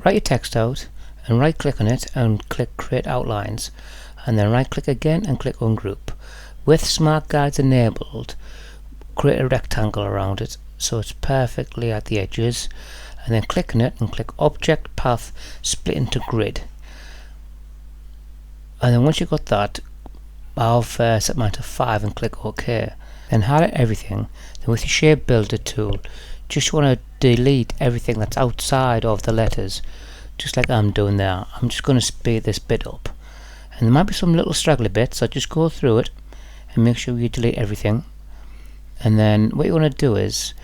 write your text out and right click on it and click create outlines, and then right click again and click ungroup. With smart guides enabled, create a rectangle around it so it's perfectly at the edges, and then click on it and click object path split into grid. And then once you've got that, I've set mine to 5 and click OK. Then highlight everything. Then with your shape builder tool, just want to delete everything that's outside of the letters, just like I'm doing there. I'm just going to speed this bit up, and there might be some little straggly bits, so just go through it and make sure you delete everything. And then what you want to do is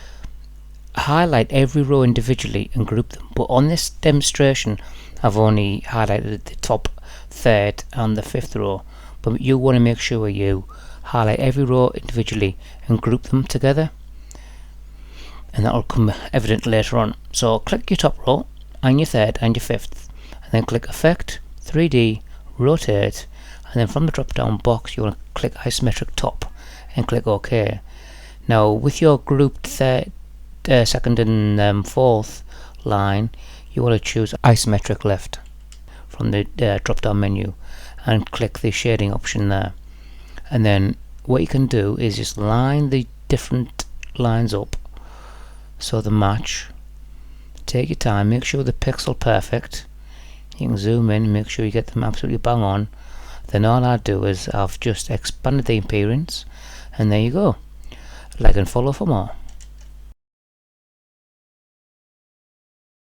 highlight every row individually and group them, but on this demonstration I've only highlighted the top third and the 5th row, but you want to make sure you highlight every row individually and group them together, and that will come evident later on. So click your top row and your 3rd and your 5th, and then click Effect, 3D, Rotate, and then from the drop down box you want to click Isometric Top and click OK. Now with your grouped 3rd, 2nd and 4th line, you want to choose Isometric Left from the drop down menu and click the shading option there. And then what you can do is just line the different lines up so they match. Take your time, make sure the pixel perfect. You can zoom in, make sure you get them absolutely bang on. Then all I do is I've just expanded the appearance, and there you go. Like and follow for more.